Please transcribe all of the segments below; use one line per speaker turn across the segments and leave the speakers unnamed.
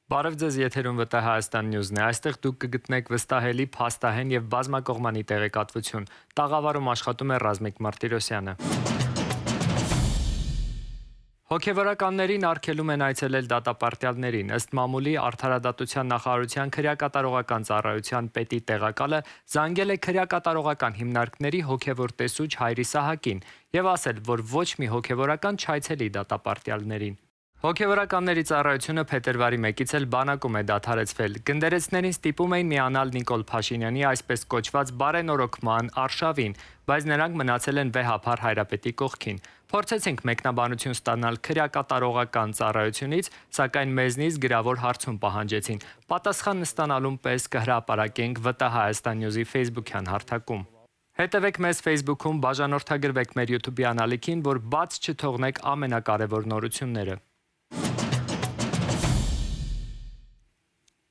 Բարև ձեզ, եթերում ՎՏՀ Հայաստան նյուզն է։ Այստեղ դուք կգտնեք վստահելի, փաստահեն եւ բազմակողմանի տեղեկատվություն։ Տաղավարում աշխատում է Ռազմիկ Մարտիրոսյանը։ Հոգևորականներին արգելում են այցելել դատապարտյալներին։ Ըստ մամուլի Արդարադատության նախարարության քրեակատարողական ծառայության պետի տեղակալը զանգել է քրեակատարողական հիմնարկների հոգևոր տեսուչ Հայրի Սահակին եւ ասել, որ ոչ մի հոգևորական չայցելի դատապարտյալներին։ Հոգևորականների ծառայությունը փետրվարի 1-ից էլ բանակում է դադարեցվել։ Գնդերեցներին ստիպում էին միանալ Նիկոլ Փաշինյանի այսպես կոչված բարենորոգման արշավին, բայց նրանք մնացել են վեհափառ Հայրապետի կողքին։ Փորձեցինք մեկնաբանություն ստանալ քրեակատարողական ծառայությունից, սակայն մեզնից գրավոր հարցում պահանջեցին։ Պատասխան ստանալուն պես կհրապարակենք ՎՏՀ Հայաստան նյուզի Facebook-յան հարթակում։ Հետևեք մեզ Facebook-ում, բաժանորդագրվեք մեր YouTube-ի անալիքին, որ բաց չթողնեք ամենակարևոր նորությունները։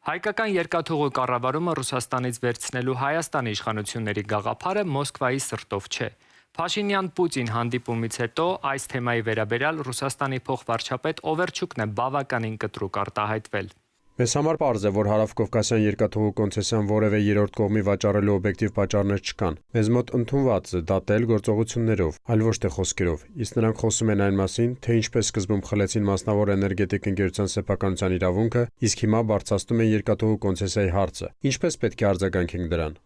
Հայկական երկաթուղու կառավարումը Ռուսաստանից վերցնելու Հայաստանի իշխանությունների գաղափարը Մոսկվայի սրտով չէ։ Փաշինյան-Պուտին հանդիպումից հետո այս թեմայի վերաբերյալ Ռուսաստանի փոխվարչապետ Օվերչուկն է բավականին կտրուկ արտահայտվել։
Մեզ համար պարզ է, որ Հարավկովկասյան երկաթուղու կոնցեսիան որևէ երրորդ կողմի վաճառելու օբյեկտիվ պատճառներ չկան։ Մեզ մոտ ընդունված է դա տել գործողություններով, այլ ոչ թե խոսքերով։ Իսկ նրանք խոսում են այն մասին, թե ինչպես սկզբում խլեցին մասնավոր էներգետիկ ընկերության սեփականության իրավունքը, իսկ հիմա բարձրացնում են երկաթուղու կոնցեսիայի հարցը։ Ինչպես պետք է արձագանքենք դրան։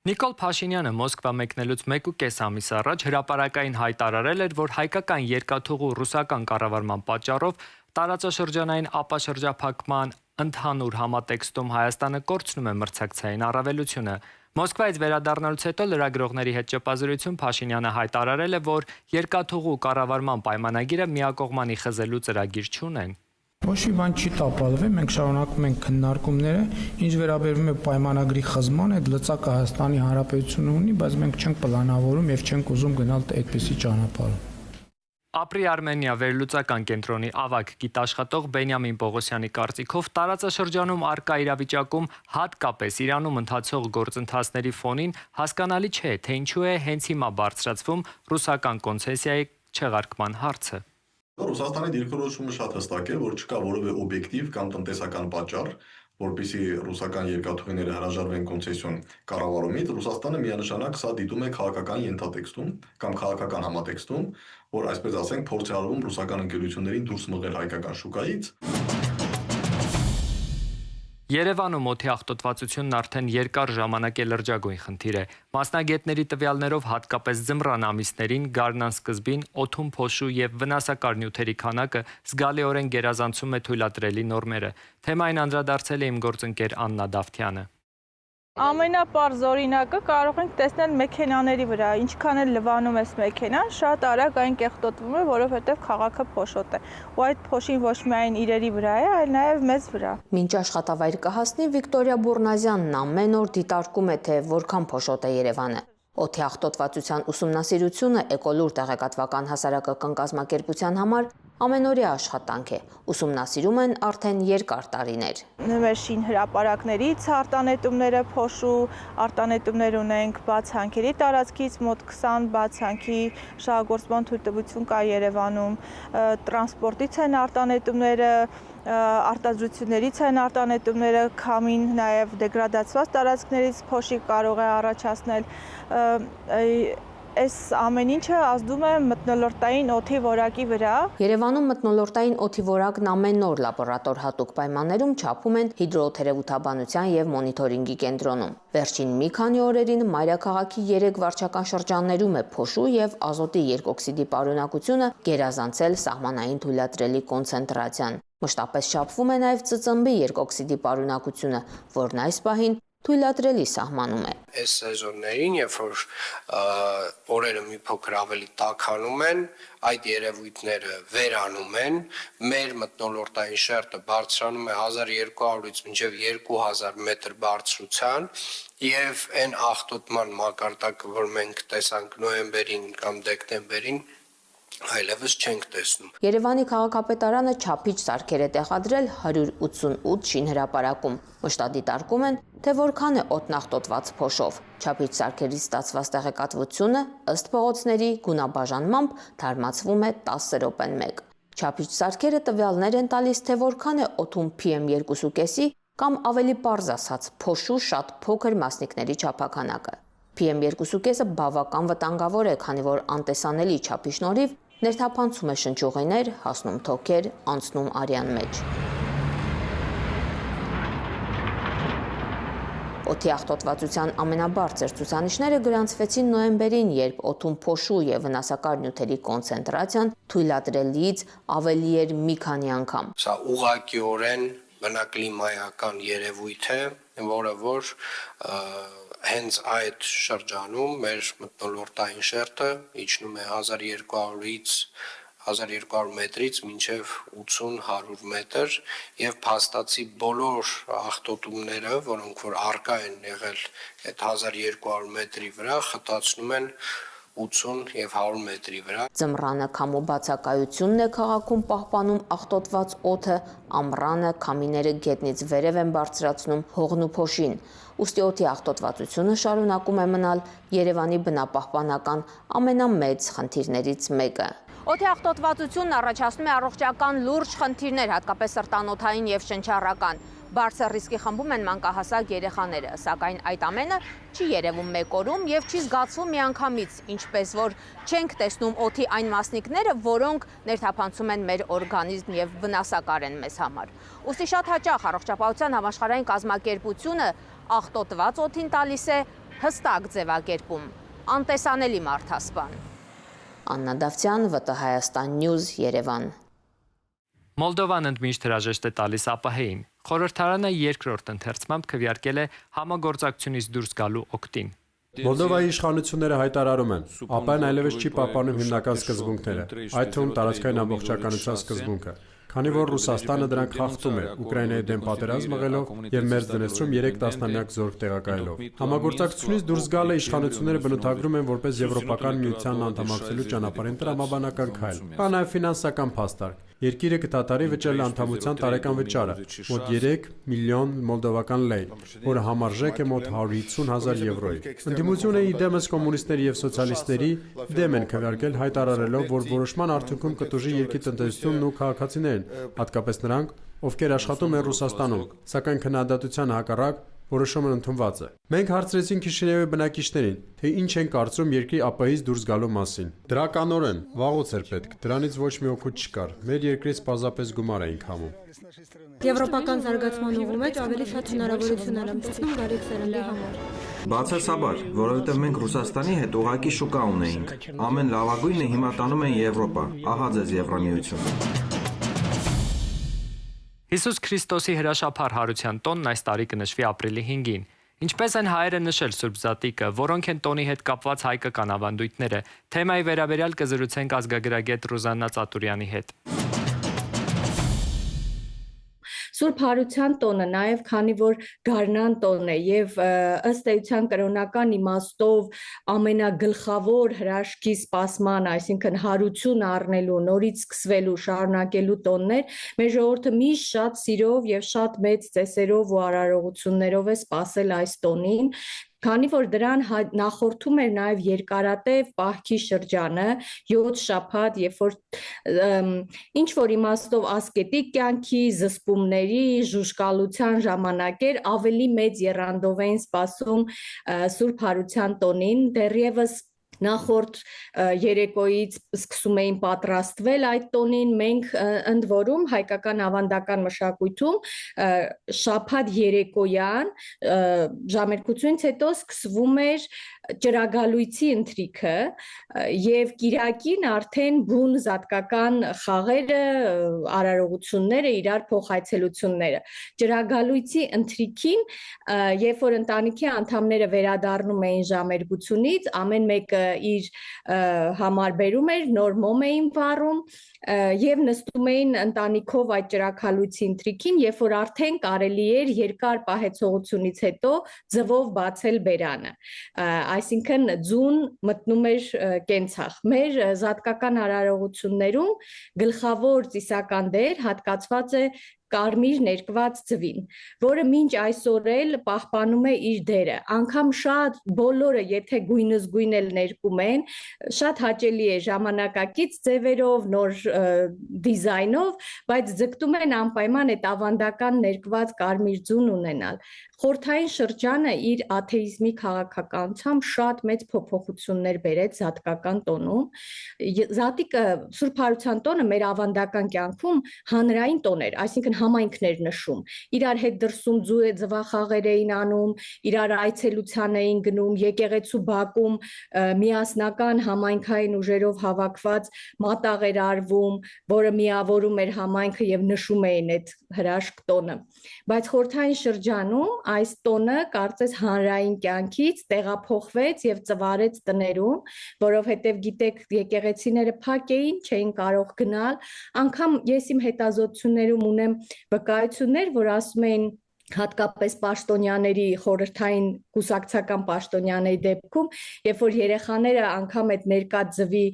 Նիկոլ Փաշինյանը Մոսկվա մեկնելուց 1.5 ամիս առաջ հրապարակային հայտարարել էր, որ հայկական երկաթուղու ռուսական կառավարման պատճառով տարածաշրջանային ապաշրջափակման ընդհանուր համատեքստում Հայաստանը կորցնում է մրցակցային առավելությունը։ Մոսկվայից վերադառնալուց հետո լրագրողների հետ ճեպազրույցում Փաշինյանը հայտարարել է, որ երկաթուղու կառավարման պայմանագիրը միակողմանի խզելու ծրագիր չունեն։
Ոչ մի բան չի տապալվել, մենք շարունակում ենք քննարկումները, ինչ վերաբերում է պայմանագրի խզմանը, այդ լծակը Հայաստանի Հանրապետությունը ունի, բայց մենք չենք պլանավորում եւ չենք ուզում գնալ այդպիսի ճանապարհով։
Ապրի Արմենիա վերլուծական կենտրոնի ավագ գիտաշխատող Բենյամին Պողոսյանի կարծիքով տարածաշրջանում առկա իրավիճակում, հատկապես Իրանում ընթացող գործընթացների ֆոնին հասկանալի չէ, թե ինչու է հենց հիմա բարձրացվում ռուսական կոնցեսիայի չեղարկման հարցը։
Ռուսաստանի դիրքորոշումը շատ հստակ է, որ չկա որևէ օբյեկտիվ կամ տնտեսական պատճառ, որպեսզի ռուսական երկաթուղիները հրաժարվեն կոնցեսիոն կառավարումից, Ռուսաստանը միանշանակ սա դիտում է քաղաքական ենթատեքստում կամ քաղաքական համատեքստում, որ այսպես ասենք փորձ է արվում ռուսական ընկերություններին դուրս մղել հայկական շուկայից։
Երևանում օդի աղտոտվածությունն արդեն երկար ժամանակ է լրջագույն խնդիր է։ Մասնագետների տվյալներով հատկապես ձմռան ամիսներին գարնան սկզբին օդում փոշու եւ վնասակար նյութերի քանակը զգալիորեն գերազանցում է թույլատրելի նորմերը։ Թեմային անդրադարձել է իմ գործընկեր Աննա Դավթյանը։
Ամենապարզ օրինակը կարող ենք տեսնել մեքենաների վրա, ինչքան էլ լվանում ես մեքենան, շատ արագ այն կեղտոտվում է, որովհետև քաղաքը փոշոտ է։ Ու այդ փոշին ոչ միայն իրերի վրա է, այլ նաև մեզ վրա։
Մինչ աշխատավայր կհասնի, Վիկտորիա Բուրնազյանն ամեն օր դիտարկում է, թե որքան փոշոտ է Երևանը։ Օդի աղտոտվածության ուսումնասիրությունը Էկոլուր տեղեկատվական հասարակական կազմակերպության համար ամենօրյա աշխատանք է։ Ուսումնասիրում են արդեն երկար տարիներ։
Մեր շին հրապարակներից արտանետումները փոշու, արտանետումներ ունենք բաց հանքերի տարածքից, մոտ 20 բաց հանքի շահագործման թույլտվություն կա Երևանում, տրանսպորտից են արտանետումները, արտադրություններից են արտանետումները, քամին, նաև դեգրադացված տարածքներից փոշի կարող է առաջացնել։ Այս ամեն ինչը ազդում է մթնոլորտային օդի որակի վրա։
Երևանում մթնոլորտային օդի որակն ամեն օր լաբորատոր հատուկ պայմաններում չափում են հիդրոթերապևտաբանության եւ մոնիթորինգի կենտրոնում։ Վերջին մի քանի օրերին մայրաքաղաքի 3 վարչական շրջաններում է փոշու եւ ազոտի երկօքսիդի պարունակությունը գերազանցել սահմանային թույլատրելի կոնցենտրացիան։ Մշտապես չափվում է նաև ծծմբի երկօքսիդի պարունակությունը, որն այս պահին թույլատրելի սահմանում է։
Այս սեզոններին, երբ որ օրերը մի փոքր ավելի տաքանում են, այդ երևույթները վերանում են, մեր մթնոլորտային շերտը բարձրանում է 1200-ից մինչև 2000 մետր բարձրության, եւ այն աղտոտման մակարդակը, որ մենք տեսանք նոյեմբերին կամ դեկտեմբերին, այլևս չենք տեսնում։
Երևանի քաղաքապետարանը չափիչ սարքեր է տեղադրել 188 շինհրապարակում։ Մշտադիտարկում են, թե որքան է օդն աղտոտված փոշով։ Չափիչ սարքերից ստացված տեղեկատվությունը ըստ փողոցների գունաբաժանմամբ թարմացվում է 10 րոպեն մեկ։ Չափիչ սարքերը տվյալներ են տալիս, թե որքան է օդում PM2.5-ի կամ ավելի պարզ ասած փոշու շատ փոքր մասնիկների չափաքանակը։ PM2.5-ը բավական վտանգավոր է, քանի որ անտեսանելի չափի շնորհիվ ներթափանցում է շնչուղիներ, հասնում թոքեր, անցնում արյան մեջ։ Օդի աղտոտվածության ամենաբարձր ցուցանիշները գրանցվեցին նոյեմբերին, երբ օդում փոշու եւ վնասակար նյութերի կոնցենտրացիան թույլատրելիից ավելի էր մի քանի անգամ։
Սա ուղղակիորեն բնակլիմայական երևույթ է, որը որ հենց այդ շրջանում մեր մթնոլորտային շերտը իջնում է 1200-ից 1200 մետրից մինչև 80-100 մետր եւ փաստացի բոլոր աղտոտումները, որոնք որ արկա են եղել այդ 1200 մետրի վրա, խտացնում են 80 եւ 100 մետրի վրա։
Ձմռանը քամու բացակայությունն է քաղաքում պահպանում աղտոտված օդը, ամռանը քամիները գետնից վերև են բարձրացնում հողն ու փոշին։ Ուստի օդի աղտոտվածությունը շարունակում է մնալ Երևանի բնապահպանական ամենամեծ խնդիրներից մեկը։ Օդի աղտոտվածությունն առաջացնում է առողջական լուրջ խնդիրներ, հատկապես սրտանոթային եւ շնչառական։ Բարձր ռիսկի խմբում են մանկահասակ երեխաները, սակայն այդ ամենը չի երևում մեկ օրում եւ չի զգացվում միանգամից, ինչպես որ չենք տեսնում օդի այն մասնիկները, որոնք ներթափանցում են մեր օրգանիզմ եւ վնասակար են մեզ համար։ Ուստի շատ հաճախ առողջապահության համաշխարհային կազմակերպությունը աղտոտված օդին տալիս է հստակ ձևակերպում՝ անտեսանելի մարդասպան։ Աննա Դավթյան, ՎՏՀ Հայաստան News, Երևան։
Մոլդովան ընդմիշտ հրաժեշտ է տալիս ԱՊՀ-ին։ Խորհրդարանը երկրորդ ընթերցմամբ քվեարկել է համագործակցությունից դուրս գալու օգտին։
Մոլդովայի իշխանությունները հայտարարում են, ԱՊՀ-ն այլևս չի պահպանում հիմնական սկզբունքները, այդ թվում տարածքային ամբողջականության սկզբունքը, քանի որ Ռուսաստանը դրանք խախտում է, Ուկրաինայի դեմ պատերազմ մղելով եւ մեր դնեցում 3 տասնամյակ զորք տեղակայելով։ Համագործակցությունից դուրս գալը իշխանությունները բնութագրում են որպես Եվրոպական միությանն անդամակցելու ճանապարհին տրամաբանական քայլ։ Կա նաեւ ֆինանսական փաստարկ։ Երկիրը կդադարի վճարել անդամության տարեկան վճարը, մոտ 3 միլիոն մոլդովական լեյ, որը համարժեք է մոտ 150,000 եվրոյի։ Ընդդիմությունը իդեմս կոմունիստների եւ սոցիալիստների դեմ են քվեարկել հայտարարելով, որ որոշման արդյունքում կտուժի երկրի տնտեսությունն ու քաղաքացիներն, հատկապես նրանք, ովքեր աշխատում են Ռուսաստանում, սակայն քննադատության հակառակ որոշումն ընդունված է։ Մենք հարցրեցինք Քիշինևի բնակիչներին, թե ինչ են կարծում երկրի ԱՊՀ-ից դուրս գալու մասին։ Դրականորեն, վաղուց էր պետք, դրանից ոչ մի օգուտ չկար։ Մեր երկրից պարզապես գումար էինք համում։
Եվրոպական զարգացման ուղու մեջ ավելի շատ հնարավորություն են ստացվում գարիք սերնդի համար։
Բացասաբար, որովհետև մենք Ռուսաստանի հետ ուղղակի շուկա ունեինք։ Ամեն լավագույնը հիմա տանում են Եվրոպա։ Ահա ձեզ Եվրամիությունը։
Հիսուս Քրիստոսի հրաշափառ հարության տոնն այս տարի կնշվի ապրիլի 5-ին։ Ինչպես են հայերը նշել Սուրբ Զատիկը, որոնք են տոնի հետ կապված հայկական ավանդույթները, թեմայի վերաբերյալ կզրուցենք ազգագրագետ Ռուզաննա Ծատուրյանի հետ։
Սուրբ Հարության տոնը նաև քանի որ գարնան տոն է եւ ըստ էության կրոնական իմաստով ամենագլխավոր հրաշքի սպասման, այսինքն հարություն առնելու, նորից սկսվելու, շարունակելու տոններ, մեր ժողովուրդը միշտ շատ սիրով եւ շատ մեծ ծեսերով ու արարողություններով է սպասել այս տոնին։ Քանի որ դրան նախորդում էր նաև երկարատև պահքի շրջանը, 7 շաբաթ, երբ որ ինչ որ իմաստով ասկետիկ կյանքի, զսպումների, ժուժկալության ժամանակ էր, ավելի մեծ եռանդով էին սպասում Սուրբ Հարության տոնին, դեռևս նախորդ երեկոյից սկսում էին պատրաստվել այդ տոնին, մենք ընդ որում հայկական ավանդական մշակույթում շաբաթ երեկոյան ժամերկությունից հետո սկսվում էր ճրագալույցի ընթրիքը եւ կիրակին արդեն բուն զատկական խաղերը, արարողությունները, իրար փոխայցելությունները։ Ճրագալույցի ընթրիքին, երբ որ ընտանիքի անդամները վերադառնում էին ժամերկությունից, ամեն մեկը իր համար բերում էր, նոր մոմ էին վառում եւ նստում էին ընտանիքով այդ ճրագալույցի ընթրիքին, երբ որ արդեն կարելի էր երկար պահեցողությունից հետո ձվով բացել բերանը։ Այսինքն ձուն մտնում էր կենցաղ։ Մեր զատկական արարողություններում գլխավոր ծիսական դեր հատկացված է կարմիր ներկված ձվին, որը մինչ այսօր էլ պահպանում է իր դերը։ Անգամ շատ բոլորը, եթե գույնզգույն էլ ներկում են, շատ հաճելի է ժամանակակից ձևերով, նոր դիզայնով, բայց ձգտում են անպայման այդ ավանդական ներկված կարմիր ձուն ունենալ։ Խորհրդային շրջանը իր աթեիզմի քաղաքականությամբ շատ մեծ փոփոխություններ բերեց զատկական տոնում։ Զատիկը Սուրբ Հարության տոնը մեր ավանդական կյանքում հանրային տոն էր, այսինքն համայնքներ նշում, իրար հետ դրսում ձվախաղեր էին անում, իրար այցելության էին գնում, եկեղեցու բակում միասնական համայնքային ուժերով հավաքված մատաղ էր արվում, որը միավորում էր համայնքը եւ նշում էին այդ հրաշք տոնը։ Բայց խորհրդային շրջանում այս տոնը կարծես հանրային կյանքից տեղափոխվեց եւ ծվարեց տներում, որովհետեւ գիտեք եկեղեցիները փակ էին, չէին կարող գնալ, անգամ ես իմ հետազոտություններում ունեմ վկայություններ, որ ասում էին հատկապես պաշտոնյաների խորհրդային կուսակցական պաշտոնյաների դեպքում, երբ որ երեխաները անգամ այդ ներկա ձվի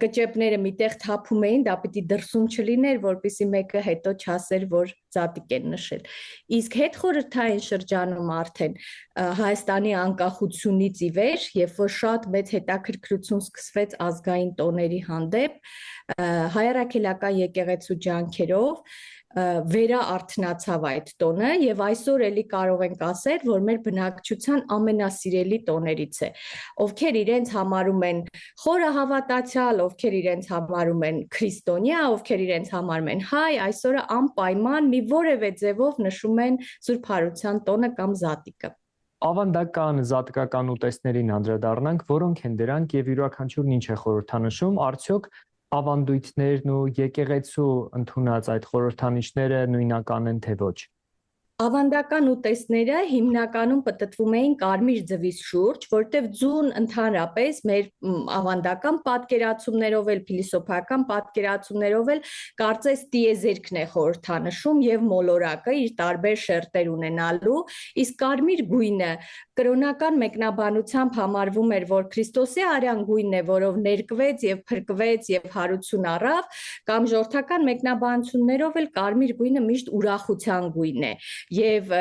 կճեպները միտեղ թափում էին, դա պիտի դրսում չլիներ, որպեսզի մեկը հետո չասեր, որ զատիկ են նշել։ Իսկ հետ խորհրդային շրջանում արդեն Հայաստանի անկախությունից ի վեր, երբ որ շատ մեծ հետաքրքրություն սկսվեց ազգային տոների հանդեպ, հայ-առաքելական եկեղեցու ջանքերով վերաարդնացավ այդ տոնը եւ այսօր էլի կարող ենք ասել, որ մեր բնակչության ամենասիրելի տոներից է, ովքեր իրենց համարում են խորը հավատացյալ, ովքեր իրենց համարում են քրիստոնյա, ովքեր իրենց համարում են հայ, այսօր անպայման մի որևէ ձևով նշում են Սուրբ Հարության տոնը կամ զատիկը։
Ավանդական զատկական ուտեստներին անդրադառնանք, որոնք են դրանք եւ յուրաքանչյուրն ինչ է խորհրդանշում, արդյոք ավանդույթներն ու եկեղեցու ընդունած այդ խորհրդանիշները նույնական են թե ոչ։
Ավանդական ուտեստները հիմնականում պտտվում էին կարմիր ձվից շուրջ, որտեղ ձուն ընդհանրապես մեր ավանդական պատկերացումներով էլ, փիլիսոփայական պատկերացումներով էլ կարծես տիեզերքն է խորհրդանշում եւ մոլորակը իր տարբեր շերտեր ունենալու, իսկ կարմիր գույնը կրոնական մեկնաբանությամբ համարվում էր, որ Քրիստոսի արյան գույնն է, որով ներկվեց եւ փրկվեց եւ հարություն առավ, կամ ժողովրդական մեկնաբանություններով էլ կարմիր գույնը միշտ ուրախության գույն է եւ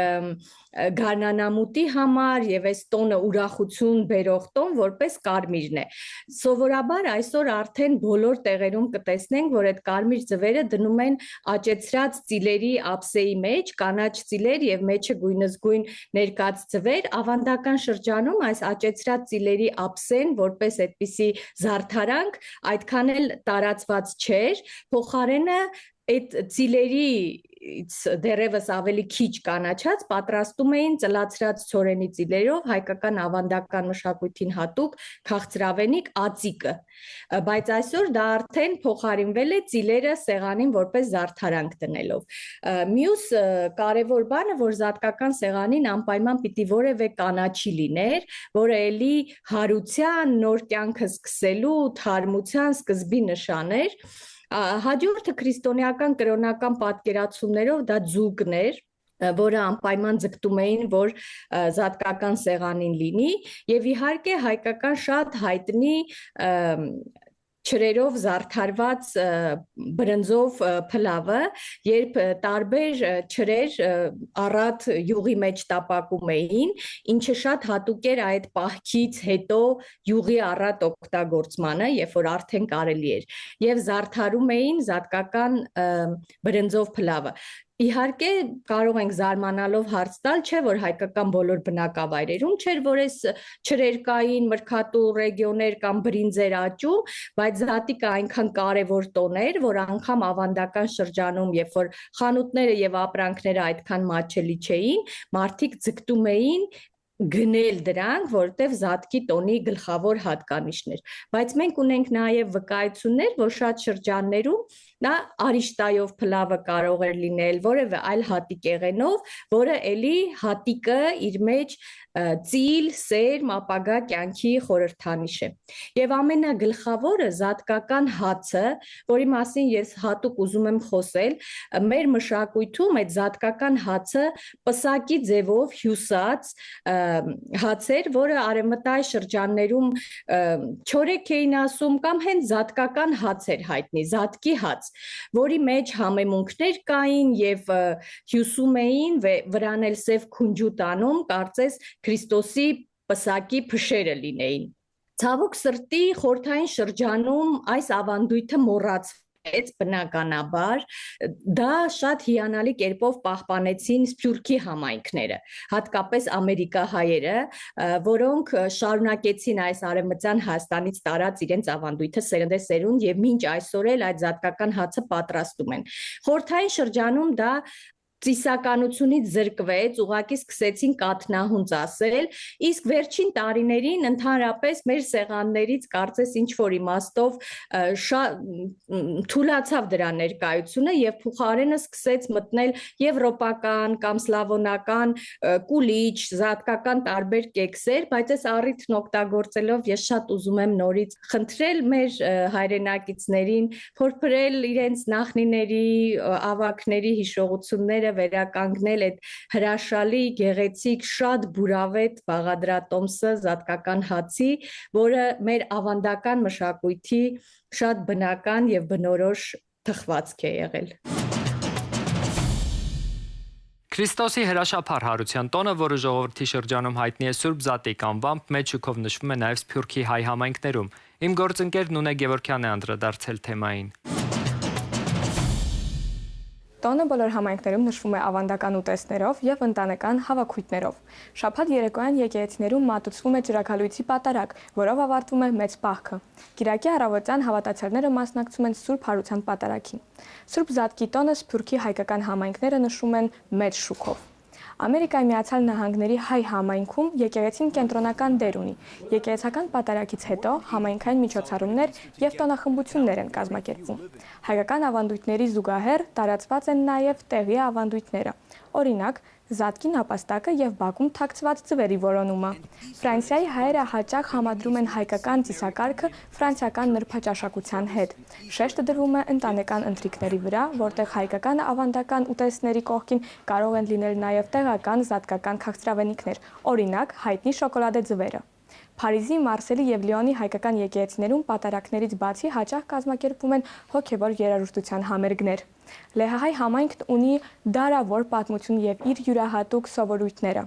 գարնանամուտի համար եւ այս տոնը ուրախություն բերող տոն որպես կարմիրն է։ Սովորաբար այսօր արդեն բոլոր տեղերում կտեսնենք, որ այդ կարմիր ձվերը դնում են աճեցրած ծիլերի ափսեի մեջ, կանաչ ծիլեր եւ մեջը գույնզգույն ներկած ձվեր, ավանդական շրջանում այս աճեցրած ծիլերի ափսեն որպես այդպիսի զարդարանք այդքան էլ տարածված չէր, փոխարենը այդ ծիլերի դերևս ավելի քիչ կանաչած պատրաստում էին ծլացրած ցորենի ծիլերով հայկական ավանդական մշակույթին հատուկ քաղցրավենիք ածիկը, բայց այսօր դա արդեն փոխարինվել է ծիլերը սեղանին որպես զարդարանք դնելով։ Մյուս կարևոր բանը, որ զատկական սեղանին անպայման պիտի որևէ կանաչի լիներ, որը էլի հարության, նոր կյանքը սկսելու, թարմության սկզբի նշան էր։ Հաջորդը քրիստոնեական կրոնական պատկերացումներով դա ձուկն էր, որը անպայման ձգտում էին, որ զատկական սեղանին լինի, եւ իհարկե հայկական շատ հայտնի չրերով զարդարված բրնձով փլավը, երբ տարբեր չրեր առատ յուղի մեջ տապակում էին, ինչը շատ հատուկ էր այդ պահքից հետո յուղի առատ օգտագործմանը, երբ որ արդեն կարելի էր, եւ զարդարում էին զատկական բրնձով փլավը։ Իհարկե կարող ենք զարմանալով հարց տալ, չէ՞ որ հայկական բոլոր բնակավայրերում չէր, որ այս չրեր կային, մրգատու ռեգիոներ կամ բրինձեր աճում, բայց զատիկը այնքան կարևոր տոն էր, որ անգամ ավանդական շրջանում, երբ որ խանութները եւ ապրանքները այդքան մատչելի չէին, մարդիկ ձգտում էին գնել դրանք, որտեվ զատկի տոնի գլխավոր հատկանիշներ, բայց մենք ունենք նաև վկայություններ, որ շատ շրջաններում դա արիշտայով փլավը կարող էր լինել, որևէ այլ հատիկեղենով, որը էլի հատիկը իր մեջ ծիլ, սերմ, ապագա կյանքի խորհրդանիշ է։ Եվ ամենագլխավորը զատկական հացը, որի մասին ես հատուկ ուզում եմ խոսել, մեր մշակույթում այդ զատկական հացը պսակի ձևով հյուսած հացեր, որը արևմտային շրջաններում չորեկ էին ասում կամ հենց զատկական հաց էր հայտնի, զատկի հաց, որի մեջ համեմունքներ կային եւ հյուսում էին վրան էլ սև քունջուտ անում, կարծես Քրիստոսի պսակի փշերը լինեին։ Ցավոք սրտի խորհրդային շրջանում այս ավանդույթը մոռացվեց բնականաբար, դա շատ հիանալի կերպով պահպանեցին սփյուռքի համայնքները, հատկապես ամերիկահայերը, որոնք շարունակեցին այս արևմտյան Հայաստանից տարած իրենց ավանդույթը սերնդեսերունդ եւ մինչ այսօր էլ այդ զատկական հացը պատրաստում են։ Խորհրդային շրջանում դա ծիսականությունից զրկվեց, ուղղակի սկսեցին կաթնահունց ասել, իսկ վերջին տարիներին ընդհանրապես մեր սեղաններից կարծես ինչ-որ իմաստով թուլացավ դրա ներկայությունը եւ փոխարենը սկսեց մտնել եվրոպական կամ սլավոնական կուլիչ, զատկական տարբեր կեքսեր, բայց այս առիթն օգտագործելով ես շատ ուզում եմ նորից խնդրել մեր հայրենակիցներին փորփրել իրենց նախնիների, ավագների հիշողությունները վերականգնել այդ հրաշալի, գեղեցիկ, շատ բուրավետ բաղադրատոմսը զատկական հացի, որը մեր ավանդական մշակույթի շատ բնական եւ բնորոշ թխվածք է եղել։
Քրիստոսի հրաշափառ հարության տոնը, որը ժողովրդի շրջանում հայտնի է Սուրբ Զատիկ անվամբ, մեծ շուկով նշվում է նաև Սփյուռքի հայ համայնքներում։ Իմ գործընկեր Նունե Գևորգյանն է անդրադարձել թեմային։
Տոնը բոլոր համայնքներում նշվում է ավանդական ուտեստներով եւ ընտանեկան հավաքույթներով։ Շաբաթ երեկոյան եկեղեցիներում մատուցվում է ջրագալույցի պատարագ, որով ավարտվում է մեծ պահքը։ Կիրակի առավոտյան հավատացյալները մասնակցում են Սուրբ Հարության պատարագին։ Սուրբ Զատկի տոնը Սփյուռքի հայկական համայնքները նշում են մեծ շուկով։ Ամերիկայի Միացյալ Նահանգների հայ համայնքում եկեղեցին կենտրոնական դեր ունի։ Եկեղեցական պատարագից հետո համայնքային միջոցառումներ եւ տոնախմբություններ են կազմակերպվում։ Հայկական ավանդույթների զուգահեռ տարածված են նաեւ տեղի ավանդույթները։ Օրինակ, Զատկի նապաստակը եւ բակում թաքցված ձվերի որոնումը։ Ֆրանսիայի հայերը հաճախ համադրում են հայկական ծիսակարգը ֆրանսիական նրբաճաշակության հետ։ Շեշտը դրվում է ընտանեկան ընթրիքների վրա, որտեղ հայկական ավանդական ուտեստների կողքին կարող են լինել նաեւ տեղական զատկական քաղցրավենիքներ, օրինակ հայտնի շոկոլադե ձվերը։ Փարիզի, Մարսելի եւ Լիոնի հայկական եկեղեցիներում պատարագներից բացի հաճախ կազմակերպվում են հոգեվոր երաժշտության համերգներ։ Լեհահայ համայնքն ունի դարավոր պատմություն եւ իր յուրահատուկ սովորույթները։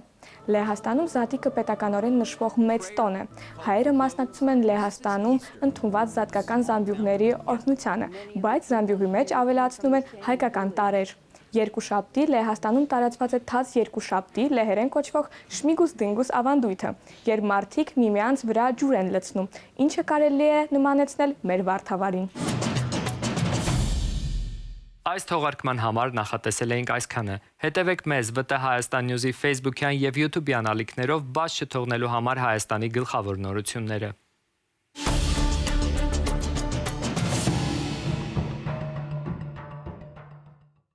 Լեհաստանում Զատիկը պետականորեն նշվող մեծ տոն է։ Հայերը մասնակցում են Լեհաստանում ընդունված զատկական զամբյուղների օրհնությանը, բայց զամբյուղի մեջ ավելացնում են հայկական տարրեր։ Երկուշաբթի Լեհաստանում տարածված է թաց երկուշաբթի լեհերեն կոչվող շմիգուս դինգուս ավանդույթը, երբ մարդիկ միմյանց վրա ջուր են լցնում, ինչը կարելի է նմանեցնել մեր վարդավարին։
Այս թողարկման համար նախատեսել էինք այսքանը։ Հետևեք մեզ ՎՏ Հայաստան Նյուզի Facebook-յան եւ YouTube-յան ալիքներով բաց չթողնելու համար Հայաստանի գլխավոր նորությունները։